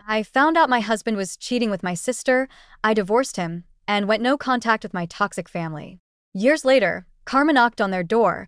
I found out my husband was cheating with my sister, I divorced him, and went no contact with my toxic family. Years later, karma knocked on their door.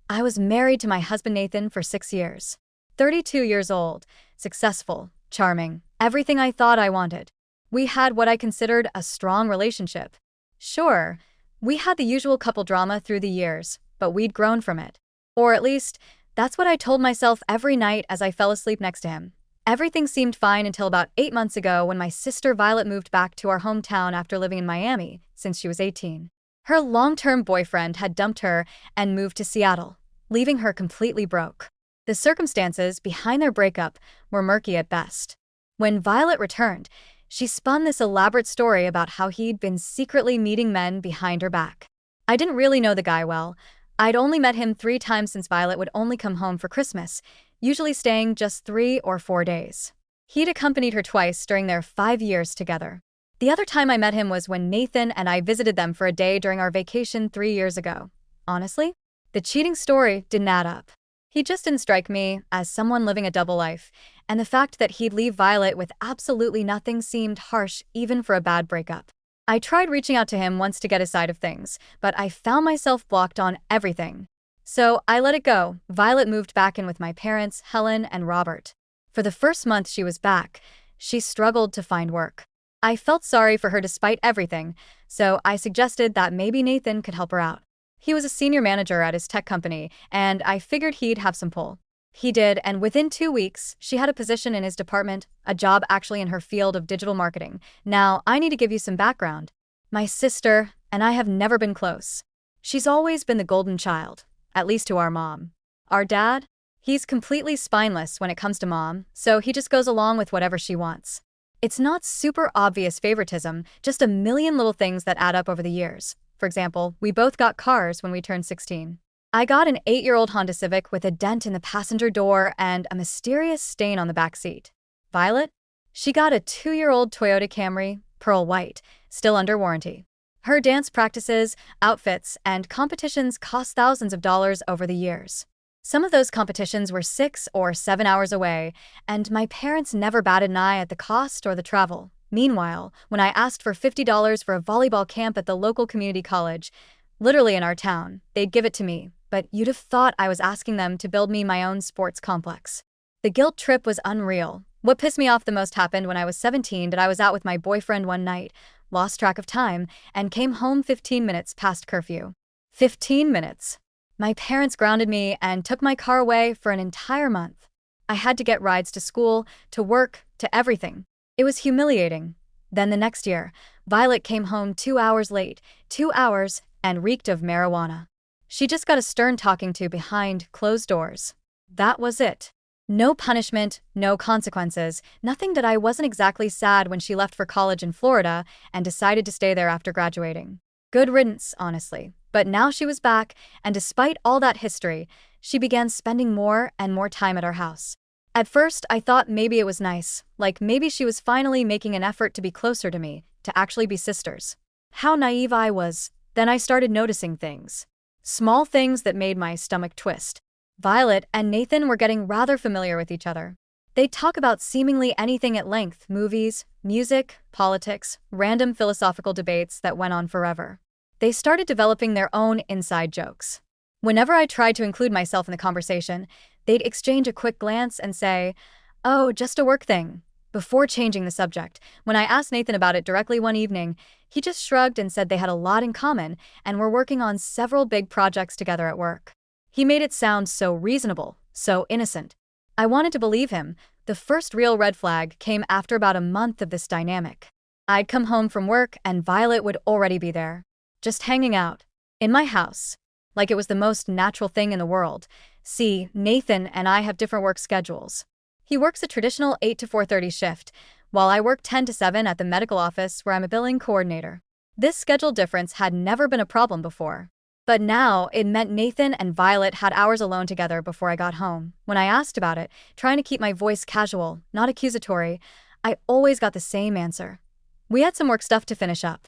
I was married to my husband Nathan for 6 years. 32 years old, successful, charming, everything I thought I wanted. We had what I considered a strong relationship. Sure, we had the usual couple drama through the years, but we'd grown from it. Or at least, that's what I told myself every night as I fell asleep next to him. Everything seemed fine until about 8 months ago when my sister Violet moved back to our hometown after living in Miami since she was 18. Her long-term boyfriend had dumped her and moved to Seattle, leaving her completely broke. The circumstances behind their breakup were murky at best. When Violet returned, she spun this elaborate story about how he'd been secretly meeting men behind her back. I didn't really know the guy well. I'd only met him 3 times since Violet would only come home for Christmas, usually staying just 3 or 4 days. He'd accompanied her twice during their 5 years together. The other time I met him was when Nathan and I visited them for a day during our vacation 3 years ago. Honestly, the cheating story didn't add up. He just didn't strike me as someone living a double life, and the fact that he'd leave Violet with absolutely nothing seemed harsh even for a bad breakup. I tried reaching out to him once to get his side of things, but I found myself blocked on everything. So I let it go. Violet moved back in with my parents, Helen and Robert. For the first month she was back, she struggled to find work. I felt sorry for her despite everything, so I suggested that maybe Nathan could help her out. He was a senior manager at his tech company, and I figured he'd have some pull. He did, and within 2 weeks, she had a position in his department, a job actually in her field of digital marketing. Now, I need to give you some background. My sister and I have never been close. She's always been the golden child, at least to our mom. Our dad? He's completely spineless when it comes to mom, so he just goes along with whatever she wants. It's not super obvious favoritism, just a million little things that add up over the years. For example, we both got cars when we turned 16. I got an 8-year-old Honda Civic with a dent in the passenger door and a mysterious stain on the back seat. Violet? She got a 2-year-old Toyota Camry, pearl white, still under warranty. Her dance practices, outfits, and competitions cost thousands of dollars over the years. Some of those competitions were 6 or 7 hours away, and my parents never batted an eye at the cost or the travel. Meanwhile, when I asked for $50 for a volleyball camp at the local community college, literally in our town, they'd give it to me, but you'd have thought I was asking them to build me my own sports complex. The guilt trip was unreal. What pissed me off the most happened when I was 17 that I was out with my boyfriend one night, lost track of time, and came home 15 minutes past curfew. 15 minutes. My parents grounded me and took my car away for an entire month. I had to get rides to school, to work, to everything. It was humiliating. Then the next year, Violet came home 2 hours late, 2 hours, and reeked of marijuana. She just got a stern talking to behind closed doors. That was it. No punishment, no consequences, nothing that I wasn't exactly sad when she left for college in Florida and decided to stay there after graduating. Good riddance, honestly. But now she was back, and despite all that history, she began spending more and more time at our house. At first, I thought maybe it was nice, like maybe she was finally making an effort to be closer to me, to actually be sisters. How naive I was. Then I started noticing things. Small things that made my stomach twist. Violet and Nathan were getting rather familiar with each other. They'd talk about seemingly anything at length: movies, music, politics, random philosophical debates that went on forever. They started developing their own inside jokes. Whenever I tried to include myself in the conversation, they'd exchange a quick glance and say, "Oh, just a work thing," before changing the subject. When I asked Nathan about it directly one evening, he just shrugged and said they had a lot in common and were working on several big projects together at work. He made it sound so reasonable, so innocent. I wanted to believe him. The first real red flag came after about a month of this dynamic. I'd come home from work and Violet would already be there, just hanging out, in my house, like it was the most natural thing in the world. See, Nathan and I have different work schedules. He works a traditional 8 to 4:30 shift, while I work 10 to 7 at the medical office where I'm a billing coordinator. This schedule difference had never been a problem before. But now, it meant Nathan and Violet had hours alone together before I got home. When I asked about it, trying to keep my voice casual, not accusatory, I always got the same answer. We had some work stuff to finish up.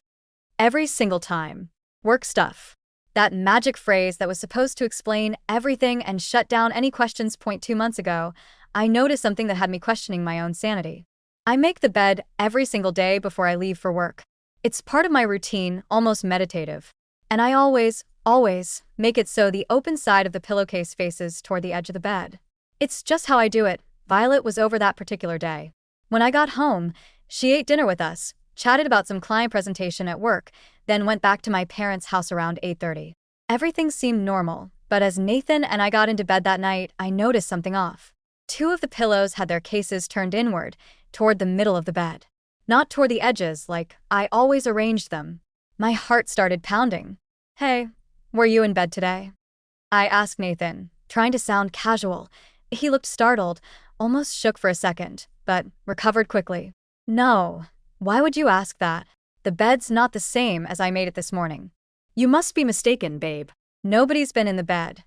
Every single time. Work stuff. That magic phrase that was supposed to explain everything and shut down any questions. 2 months ago, I noticed something that had me questioning my own sanity. I make the bed every single day before I leave for work. It's part of my routine, almost meditative. And I always make it so the open side of the pillowcase faces toward the edge of the bed. It's just how I do it. Violet was over that particular day. When I got home, she ate dinner with us, chatted about some client presentation at work, then went back to my parents' house around 8:30. Everything seemed normal, but as Nathan and I got into bed that night, I noticed something off. Two of the pillows had their cases turned inward, toward the middle of the bed. Not toward the edges like I always arranged them. My heart started pounding. "Hey, were you in bed today?" I asked Nathan, trying to sound casual. He looked startled, almost shook for a second, but recovered quickly. "No. Why would you ask that? The bed's not the same as I made it this morning." "You must be mistaken, babe. Nobody's been in the bed."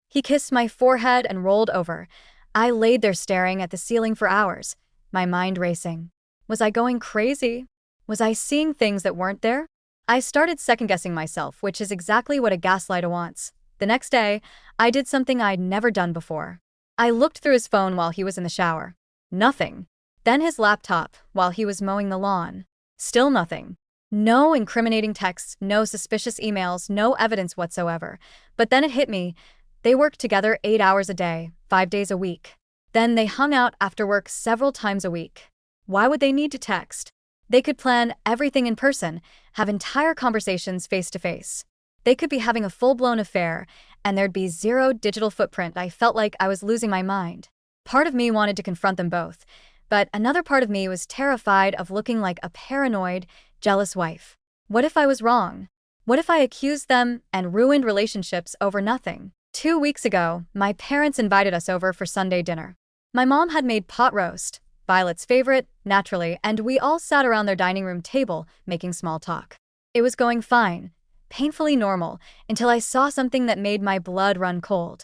He kissed my forehead and rolled over. I laid there staring at the ceiling for hours, my mind racing. Was I going crazy? Was I seeing things that weren't there? I started second-guessing myself, which is exactly what a gaslighter wants. The next day, I did something I'd never done before. I looked through his phone while he was in the shower. Nothing. Then his laptop, while he was mowing the lawn. Still nothing. No incriminating texts, no suspicious emails, no evidence whatsoever. But then it hit me. They worked together 8 hours a day, 5 days a week. Then they hung out after work several times a week. Why would they need to text? They could plan everything in person, have entire conversations face-to-face. They could be having a full-blown affair, and there'd be zero digital footprint. I felt like I was losing my mind. Part of me wanted to confront them both, but another part of me was terrified of looking like a paranoid, jealous wife. What if I was wrong? What if I accused them and ruined relationships over nothing? 2 weeks ago, my parents invited us over for Sunday dinner. My mom had made pot roast, Violet's favorite, naturally, and we all sat around their dining room table, making small talk. It was going fine, painfully normal, until I saw something that made my blood run cold.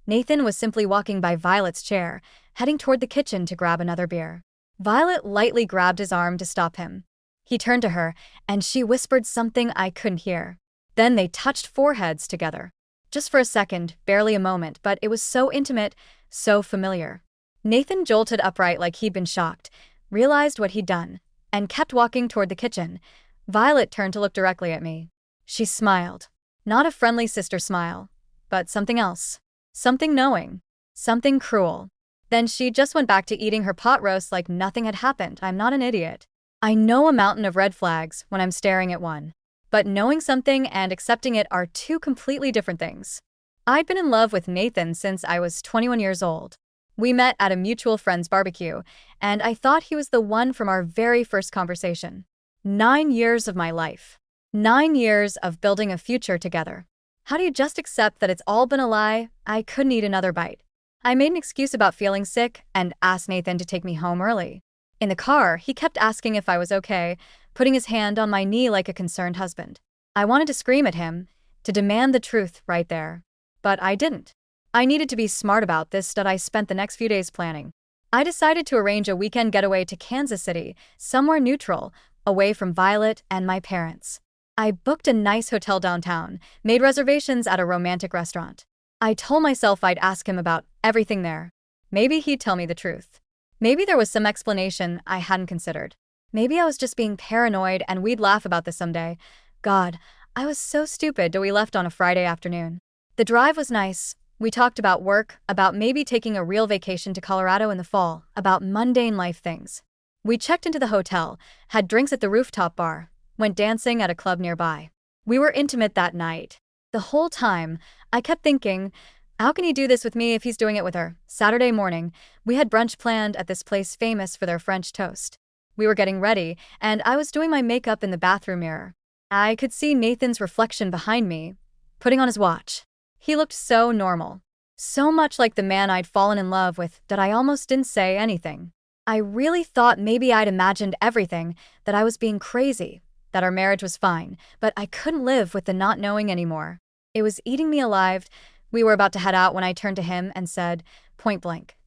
Nathan was simply walking by Violet's chair, heading toward the kitchen to grab another beer. Violet lightly grabbed his arm to stop him. He turned to her, and she whispered something I couldn't hear. Then they touched foreheads together. Just for a second, barely a moment, but it was so intimate, so familiar. Nathan jolted upright like he'd been shocked, realized what he'd done, and kept walking toward the kitchen. Violet turned to look directly at me. She smiled. Not a friendly sister smile, but something else. Something knowing. Something cruel. Then she just went back to eating her pot roast like nothing had happened. I'm not an idiot. I know a mountain of red flags when I'm staring at one. But knowing something and accepting it are two completely different things. I'd been in love with Nathan since I was 21 years old. We met at a mutual friend's barbecue, and I thought he was the one from our very first conversation. 9 years of my life. 9 years of building a future together. How do you just accept that it's all been a lie? I couldn't eat another bite. I made an excuse about feeling sick and asked Nathan to take me home early. In the car, he kept asking if I was okay, putting his hand on my knee like a concerned husband. I wanted to scream at him, to demand the truth right there. But I didn't. I needed to be smart about this, that I spent the next few days planning. I decided to arrange a weekend getaway to Kansas City, somewhere neutral, away from Violet and my parents. I booked a nice hotel downtown, made reservations at a romantic restaurant. I told myself I'd ask him about everything there. Maybe he'd tell me the truth. Maybe there was some explanation I hadn't considered. Maybe I was just being paranoid and we'd laugh about this someday. God, I was so stupid till we left on a Friday afternoon. The drive was nice. We talked about work, about maybe taking a real vacation to Colorado in the fall, about mundane life things. We checked into the hotel, had drinks at the rooftop bar, went dancing at a club nearby. We were intimate that night. The whole time, I kept thinking, how can he do this with me if he's doing it with her? Saturday morning, we had brunch planned at this place famous for their French toast. We were getting ready, and I was doing my makeup in the bathroom mirror. I could see Nathan's reflection behind me, putting on his watch. He looked so normal. So much like the man I'd fallen in love with that I almost didn't say anything. I really thought maybe I'd imagined everything, that I was being crazy, that our marriage was fine, but I couldn't live with the not knowing anymore. It was eating me alive. We were about to head out when I turned to him and said, point blank,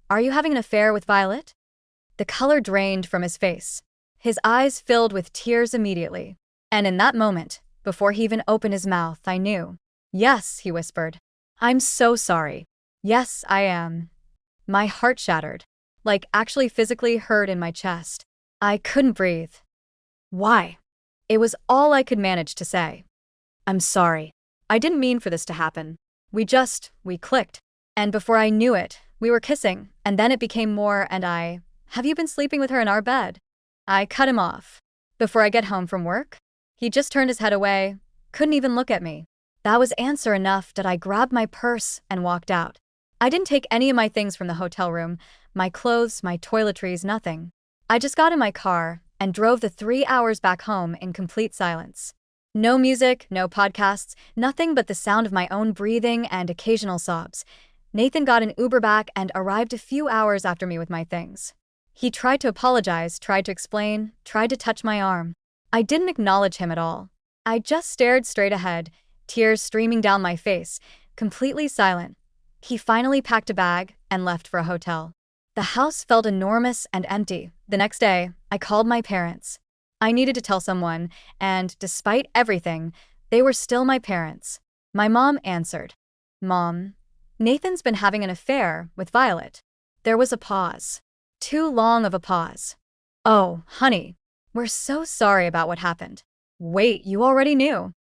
"Are you having an affair with Violet?" The color drained from his face. His eyes filled with tears immediately. And in that moment, before he even opened his mouth, I knew. "Yes," he whispered. "I'm so sorry." "Yes, I am." My heart shattered. Like actually physically hurt in my chest. I couldn't breathe. Why? It was all I could manage to say. I'm sorry. I didn't mean for this to happen. We clicked. And before I knew it, we were kissing, and then it became more, and have you been sleeping with her in our bed? I cut him off. Before I get home from work? He just turned his head away, couldn't even look at me. That was answer enough that I grabbed my purse and walked out. I didn't take any of my things from the hotel room, my clothes, my toiletries, nothing. I just got in my car and drove the 3 hours back home in complete silence. No music, no podcasts, nothing but the sound of my own breathing and occasional sobs. Nathan got an Uber back and arrived a few hours after me with my things. He tried to apologize, tried to explain, tried to touch my arm. I didn't acknowledge him at all. I just stared straight ahead, tears streaming down my face, completely silent. He finally packed a bag and left for a hotel. The house felt enormous and empty. The next day, I called my parents. I needed to tell someone, and despite everything, they were still my parents. My mom answered. Mom, Nathan's been having an affair with Violet. There was a pause. Too long of a pause. Oh, honey, we're so sorry about what happened. Wait, you already knew.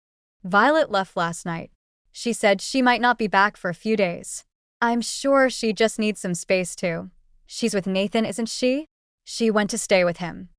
Violet left last night. She said she might not be back for a few days. I'm sure she just needs some space too. She's with Nathan, isn't she? She went to stay with him.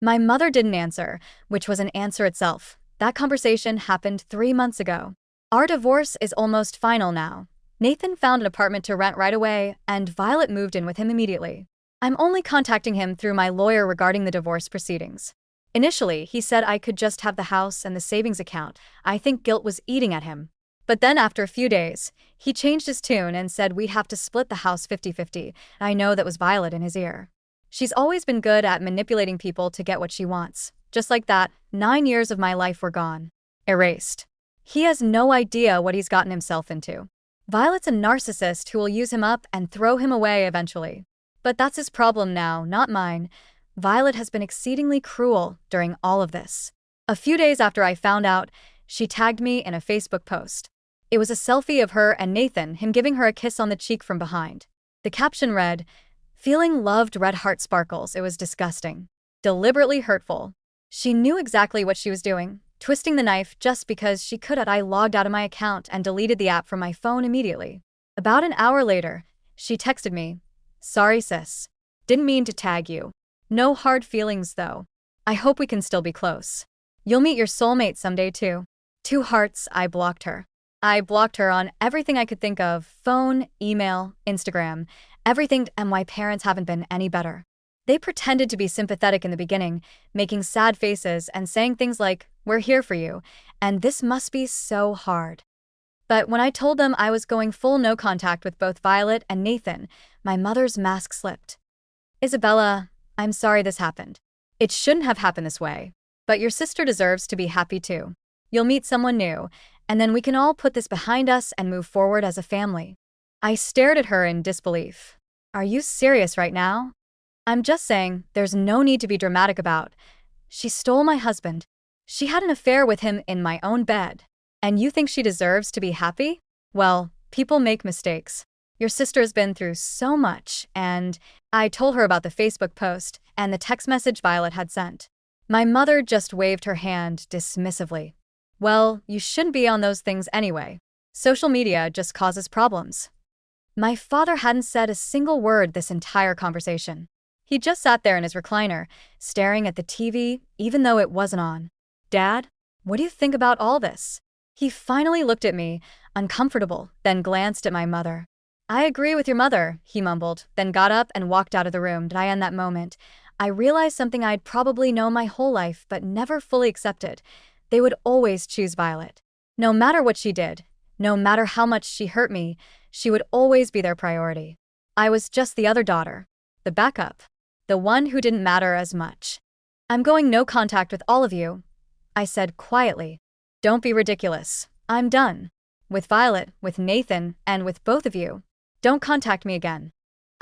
My mother didn't answer, which was an answer itself. That conversation happened 3 months ago. Our divorce is almost final now. Nathan found an apartment to rent right away, and Violet moved in with him immediately. I'm only contacting him through my lawyer regarding the divorce proceedings. Initially, he said I could just have the house and the savings account. I think guilt was eating at him. But then after a few days, he changed his tune and said we'd have to split the house 50-50. I know that was Violet in his ear. She's always been good at manipulating people to get what she wants. Just like that, 9 years of my life were gone. Erased. He has no idea what he's gotten himself into. Violet's a narcissist who will use him up and throw him away eventually. But that's his problem now, not mine. Violet has been exceedingly cruel during all of this. A few days after I found out, she tagged me in a Facebook post. It was a selfie of her and Nathan, him giving her a kiss on the cheek from behind. The caption read, "Feeling loved, red heart sparkles." It was disgusting. Deliberately hurtful. She knew exactly what she was doing, twisting the knife just because she could. I logged out of my account and deleted the app from my phone immediately. About an hour later, she texted me, "Sorry sis. Didn't mean to tag you. No hard feelings though. I hope we can still be close. You'll meet your soulmate someday too." 2 hearts. I blocked her. I blocked her on everything I could think of, phone, email, Instagram, everything, and my parents haven't been any better. They pretended to be sympathetic in the beginning, making sad faces and saying things like, "We're here for you," and "This must be so hard." But when I told them I was going full no contact with both Violet and Nathan, my mother's mask slipped. "Isabella, I'm sorry this happened. It shouldn't have happened this way. But your sister deserves to be happy too. You'll meet someone new, and then we can all put this behind us and move forward as a family." I stared at her in disbelief. "Are you serious right now?" "I'm just saying, there's no need to be dramatic about. She stole my husband. She had an affair with him in my own bed. And you think she deserves to be happy? Well, people make mistakes. Your sister's been through so much," and I told her about the Facebook post and the text message Violet had sent. My mother just waved her hand dismissively. "Well, you shouldn't be on those things anyway. Social media just causes problems." My father hadn't said a single word this entire conversation. He just sat there in his recliner, staring at the TV, even though it wasn't on. "Dad, what do you think about all this?" He finally looked at me, uncomfortable, then glanced at my mother. "I agree with your mother," he mumbled, then got up and walked out of the room. In that moment, I realized something I'd probably known my whole life but never fully accepted. They would always choose Violet. No matter what she did, no matter how much she hurt me, she would always be their priority. I was just the other daughter, the backup, the one who didn't matter as much. "I'm going no contact with all of you," I said quietly. "Don't be ridiculous. I'm done. With Violet, with Nathan, and with both of you. Don't contact me again."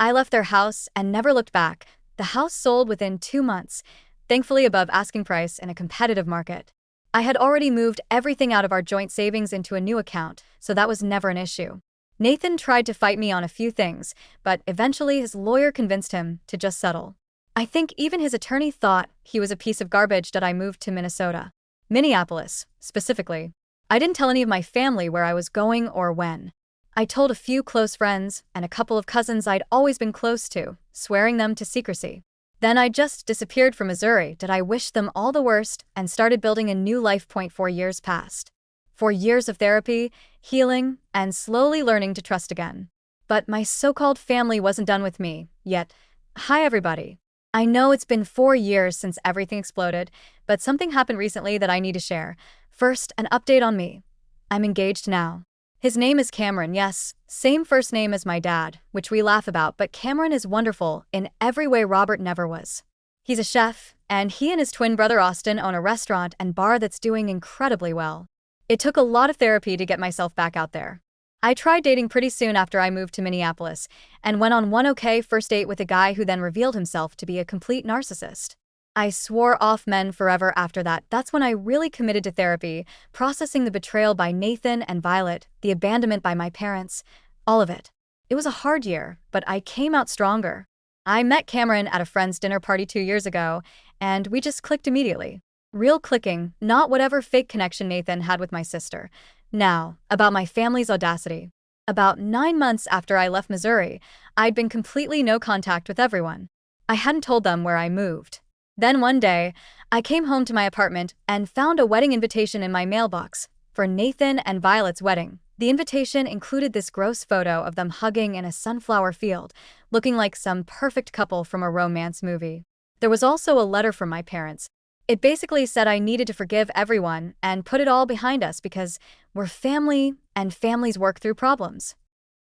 I left their house and never looked back. The house sold within 2 months, thankfully above asking price in a competitive market. I had already moved everything out of our joint savings into a new account, so that was never an issue. Nathan tried to fight me on a few things, but eventually his lawyer convinced him to just settle. I think even his attorney thought he was a piece of garbage that I moved to Minnesota. Minneapolis, specifically. I didn't tell any of my family where I was going or when. I told a few close friends and a couple of cousins I'd always been close to, swearing them to secrecy. Then I just disappeared from Missouri. Did I wish them all the worst and started building a new life. 4 years passed. 4 years of therapy, healing, and slowly learning to trust again. But my so-called family wasn't done with me yet. Hi everybody. I know it's been 4 years since everything exploded, but something happened recently that I need to share. First, an update on me. I'm engaged now. His name is Cameron, yes, same first name as my dad, which we laugh about, but Cameron is wonderful in every way Robert never was. He's a chef, and he and his twin brother Austin own a restaurant and bar that's doing incredibly well. It took a lot of therapy to get myself back out there. I tried dating pretty soon after I moved to Minneapolis, and went on one okay first date with a guy who then revealed himself to be a complete narcissist. I swore off men forever after that. That's when I really committed to therapy, processing the betrayal by Nathan and Violet, the abandonment by my parents, all of it. It was a hard year, but I came out stronger. I met Cameron at a friend's dinner party 2 years ago, and we just clicked immediately. Real clicking, not whatever fake connection Nathan had with my sister. Now, about my family's audacity. About 9 months after I left Missouri, I'd been completely no contact with everyone. I hadn't told them where I moved. Then one day, I came home to my apartment and found a wedding invitation in my mailbox for Nathan and Violet's wedding. The invitation included this gross photo of them hugging in a sunflower field, looking like some perfect couple from a romance movie. There was also a letter from my parents. It basically said I needed to forgive everyone and put it all behind us because we're family and families work through problems.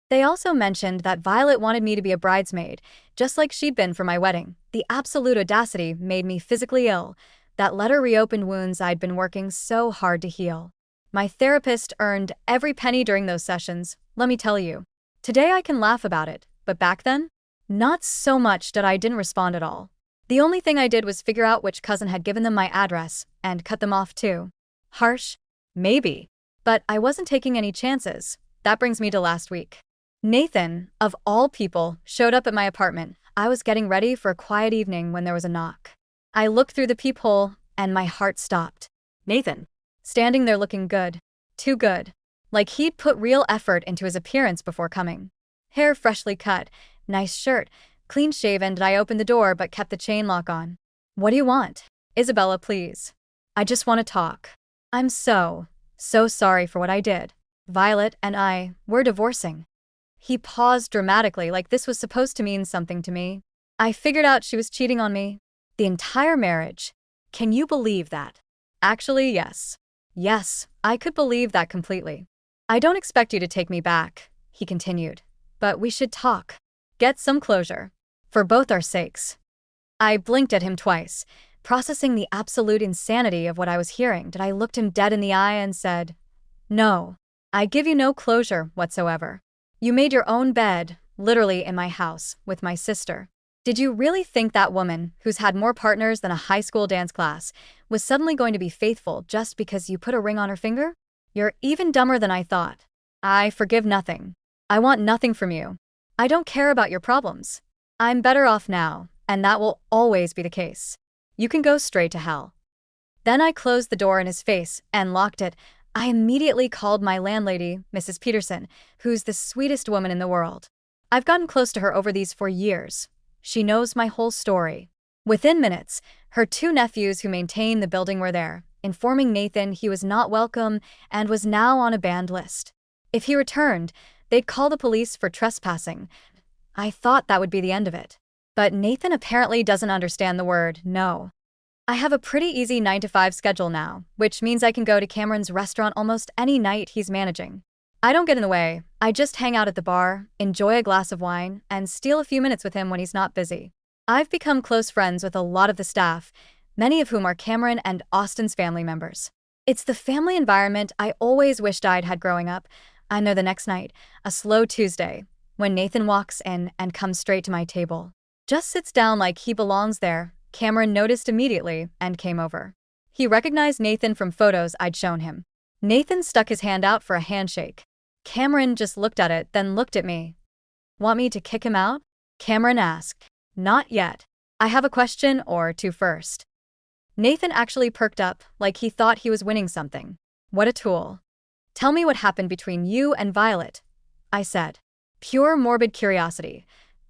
They also mentioned that Violet wanted me to be a bridesmaid, just like she'd been for my wedding. The absolute audacity made me physically ill. That letter reopened wounds I'd been working so hard to heal. My therapist earned every penny during those sessions, let me tell you. Today I can laugh about it, but back then? Not so much that I didn't respond at all. The only thing I did was figure out which cousin had given them my address, and cut them off too. Harsh? Maybe. But I wasn't taking any chances. That brings me to last week. Nathan, of all people, showed up at my apartment. I was getting ready for a quiet evening when there was a knock. I looked through the peephole, and my heart stopped. Nathan. Standing there looking good. Too good. Like he'd put real effort into his appearance before coming. Hair freshly cut, nice shirt, clean shaven, and I opened the door but kept the chain lock on. What do you want? Isabella, please. I just want to talk. I'm so sorry for what I did. Violet and we're divorcing. He paused dramatically like this was supposed to mean something to me. I figured out she was cheating on me. The entire marriage. Can you believe that? Actually, yes. Yes, I could believe that completely. I don't expect you to take me back, he continued. But we should talk. Get some closure. For both our sakes. I blinked at him twice, processing the absolute insanity of what I was hearing. I looked him dead in the eye and said, "No. I give you no closure whatsoever. You made your own bed, literally in my house, with my sister. Did you really think that woman, who's had more partners than a high school dance class, was suddenly going to be faithful just because you put a ring on her finger? You're even dumber than I thought. I forgive nothing. I want nothing from you. I don't care about your problems. I'm better off now, and that will always be the case. You can go straight to hell." Then I closed the door in his face and locked it. I immediately called my landlady, Mrs. Peterson, who's the sweetest woman in the world. I've gotten close to her over these 4 years. She knows my whole story. Within minutes, her 2 nephews who maintain the building were there, informing Nathan he was not welcome and was now on a banned list. If he returned, they'd call the police for trespassing. I thought that would be the end of it. But Nathan apparently doesn't understand the word no. I have a pretty easy 9-to-5 schedule now, which means I can go to Cameron's restaurant almost any night he's managing. I don't get in the way. I just hang out at the bar, enjoy a glass of wine, and steal a few minutes with him when he's not busy. I've become close friends with a lot of the staff, many of whom are Cameron and Austin's family members. It's the family environment I always wished I'd had growing up. I'm there the next night, a slow Tuesday, when Nathan walks in and comes straight to my table. Just sits down like he belongs there. Cameron noticed immediately and came over. He recognized Nathan from photos I'd shown him. Nathan stuck his hand out for a handshake. Cameron just looked at it, then looked at me. Want me to kick him out? Cameron asked. Not yet. I have a question or two first. Nathan actually perked up, like he thought he was winning something. What a tool. Tell me what happened between you and Violet, I said. Pure morbid curiosity.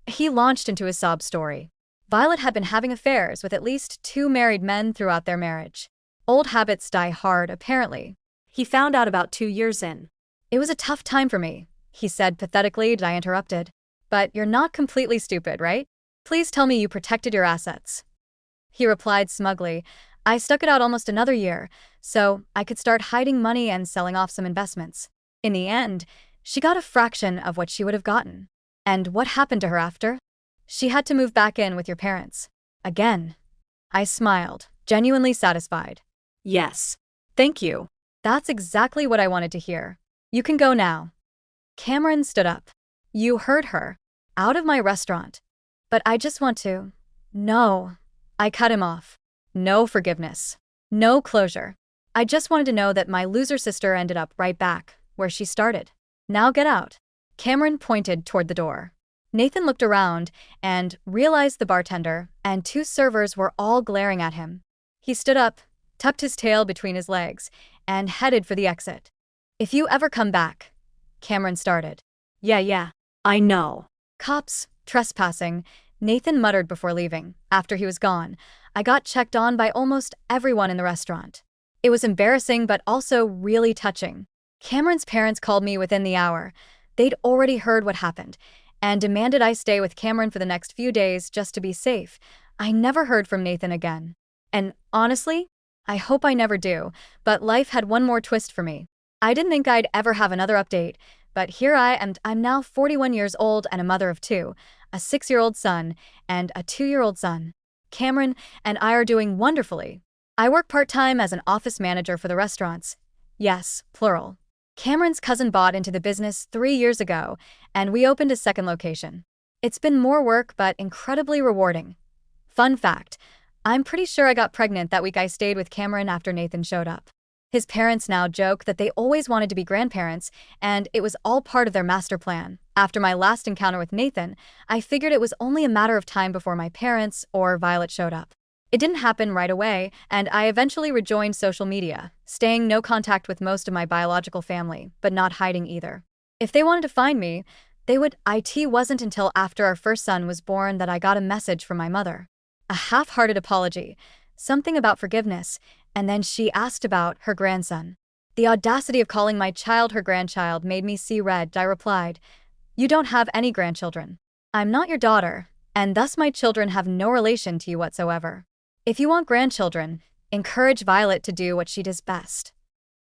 He launched into his sob story. Violet had been having affairs with at least 2 married men throughout their marriage. Old habits die hard, apparently. He found out about 2 years in. It was a tough time for me, he said pathetically. I interrupted. But you're not completely stupid, right? Please tell me you protected your assets. He replied smugly. I stuck it out almost another year, so I could start hiding money and selling off some investments. In the end, she got a fraction of what she would have gotten. And what happened to her after? She had to move back in with your parents. Again. I smiled, genuinely satisfied. Yes. Thank you. That's exactly what I wanted to hear. You can go now. Cameron stood up. You heard her. Out of my restaurant. But I just want to. No. I cut him off. No forgiveness. No closure. I just wanted to know that my loser sister ended up right back where she started. Now get out. Cameron pointed toward the door. Nathan looked around and realized the bartender and 2 servers were all glaring at him. He stood up, tucked his tail between his legs, and headed for the exit. If you ever come back, Cameron started. Yeah, I know. Cops, trespassing, Nathan muttered before leaving. After he was gone, I got checked on by almost everyone in the restaurant. It was embarrassing but also really touching. Cameron's parents called me within the hour. They'd already heard what happened and demanded I stay with Cameron for the next few days just to be safe. I never heard from Nathan again. And honestly, I hope I never do, but life had one more twist for me. I didn't think I'd ever have another update, but here I am. I'm now 41 years old and a mother of 2, a 6-year-old son and a 2-year-old son. Cameron and I are doing wonderfully. I work part-time as an office manager for the restaurants. Yes, plural. Cameron's cousin bought into the business 3 years ago, and we opened a second location. It's been more work but incredibly rewarding. Fun fact, I'm pretty sure I got pregnant that week I stayed with Cameron after Nathan showed up. His parents now joke that they always wanted to be grandparents, and it was all part of their master plan. After my last encounter with Nathan, I figured it was only a matter of time before my parents or Violet showed up. It didn't happen right away, and I eventually rejoined social media, staying no contact with most of my biological family, but not hiding either. If they wanted to find me, they would. It wasn't until after our first son was born that I got a message from my mother. A half-hearted apology, something about forgiveness, and then she asked about her grandson. The audacity of calling my child her grandchild made me see red. I replied, "You don't have any grandchildren. I'm not your daughter, and thus my children have no relation to you whatsoever. If you want grandchildren, encourage Violet to do what she does best."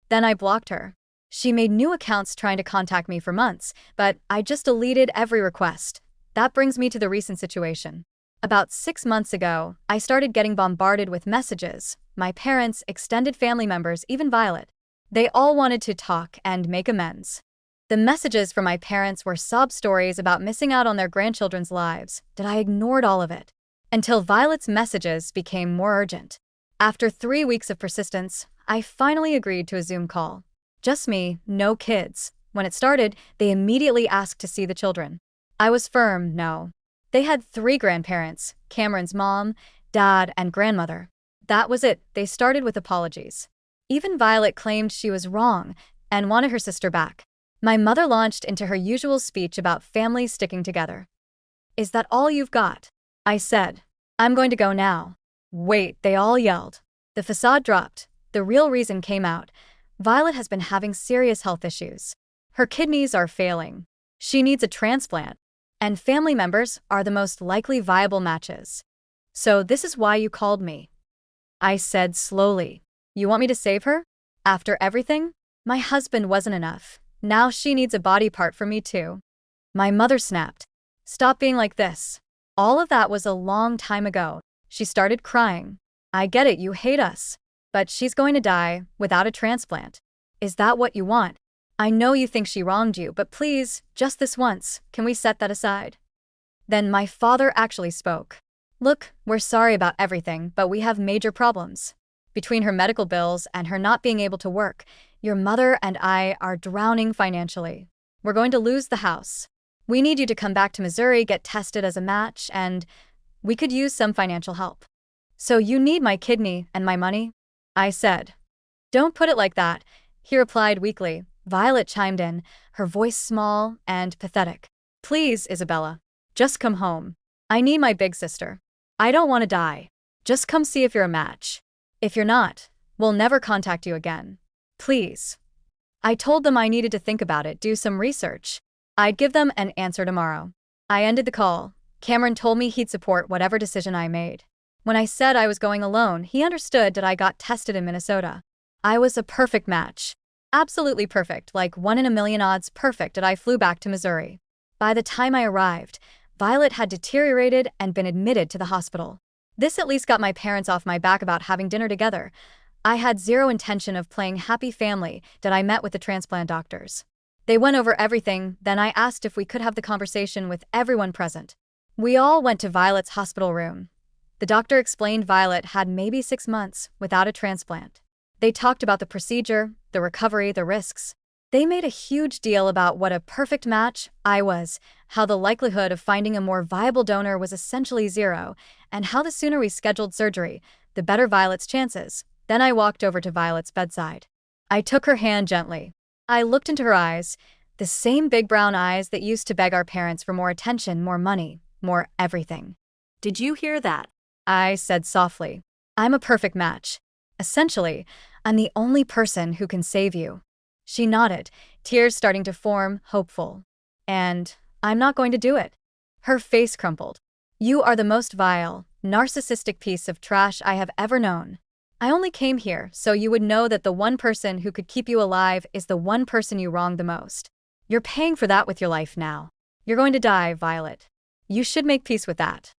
Then I blocked her. She made new accounts trying to contact me for months, but I just deleted every request. That brings me to the recent situation. About 6 months ago, I started getting bombarded with messages. My parents, extended family members, even Violet. They all wanted to talk and make amends. The messages from my parents were sob stories about missing out on their grandchildren's lives, that I ignored all of it. Until Violet's messages became more urgent. After 3 weeks of persistence, I finally agreed to a Zoom call. Just me, no kids. When it started, they immediately asked to see the children. I was firm, no. They had 3 grandparents, Cameron's mom, dad, and grandmother. That was it. They started with apologies. Even Violet claimed she was wrong and wanted her sister back. My mother launched into her usual speech about families sticking together. "Is that all you've got?" I said. "I'm going to go now." "Wait," they all yelled. The facade dropped. The real reason came out. Violet has been having serious health issues. Her kidneys are failing. She needs a transplant. And family members are the most likely viable matches. "So this is why you called me," I said slowly. "You want me to save her? After everything? My husband wasn't enough. Now she needs a body part from me too." My mother snapped. "Stop being like this. All of that was a long time ago." She started crying. "I get it, you hate us. But she's going to die without a transplant. Is that what you want? I know you think she wronged you, but please, just this once, can we set that aside?" Then my father actually spoke. "Look, we're sorry about everything, but we have major problems. Between her medical bills and her not being able to work, your mother and I are drowning financially. We're going to lose the house. We need you to come back to Missouri, get tested as a match, and we could use some financial help. So you need my kidney and my money? I said. Don't put it like that, he replied weakly. Violet chimed in, her voice small and pathetic. Please, Isabella. Just come home. I need my big sister. I don't want to die. Just come see if you're a match. If you're not, we'll never contact you again. Please. I told them I needed to think about it, do some research. I'd give them an answer tomorrow. I ended the call. Cameron told me he'd support whatever decision I made. When I said I was going alone, he understood that I got tested in Minnesota. I was a perfect match. Absolutely perfect, like 1 in a million odds perfect, and I flew back to Missouri. By the time I arrived, Violet had deteriorated and been admitted to the hospital. This at least got my parents off my back about having dinner together. I had zero intention of playing happy family that I met with the transplant doctors. They went over everything, then I asked if we could have the conversation with everyone present. We all went to Violet's hospital room. The doctor explained Violet had maybe 6 months without a transplant. They talked about the procedure, the recovery, the risks. They made a huge deal about what a perfect match I was, how the likelihood of finding a more viable donor was essentially zero, and how the sooner we scheduled surgery, the better Violet's chances. Then I walked over to Violet's bedside. I took her hand gently. I looked into her eyes, the same big brown eyes that used to beg our parents for more attention, more money, more everything. Did you hear that? I said softly. I'm a perfect match. Essentially, I'm the only person who can save you. She nodded, tears starting to form, hopeful. And I'm not going to do it. Her face crumpled. You are the most vile, narcissistic piece of trash I have ever known. I only came here so you would know that the one person who could keep you alive is the one person you wronged the most. You're paying for that with your life now. You're going to die, Violet. You should make peace with that.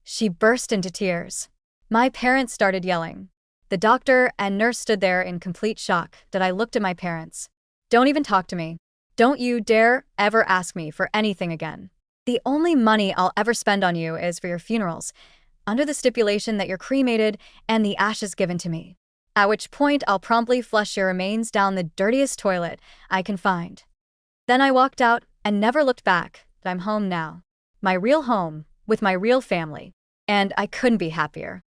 She burst into tears. My parents started yelling. The doctor and nurse stood there in complete shock that I looked at my parents. Don't even talk to me. Don't you dare ever ask me for anything again. The only money I'll ever spend on you is for your funerals, under the stipulation that you're cremated and the ashes given to me. At which point I'll promptly flush your remains down the dirtiest toilet I can find. Then I walked out and never looked back. I'm home now. My real home, with my real family. And I couldn't be happier.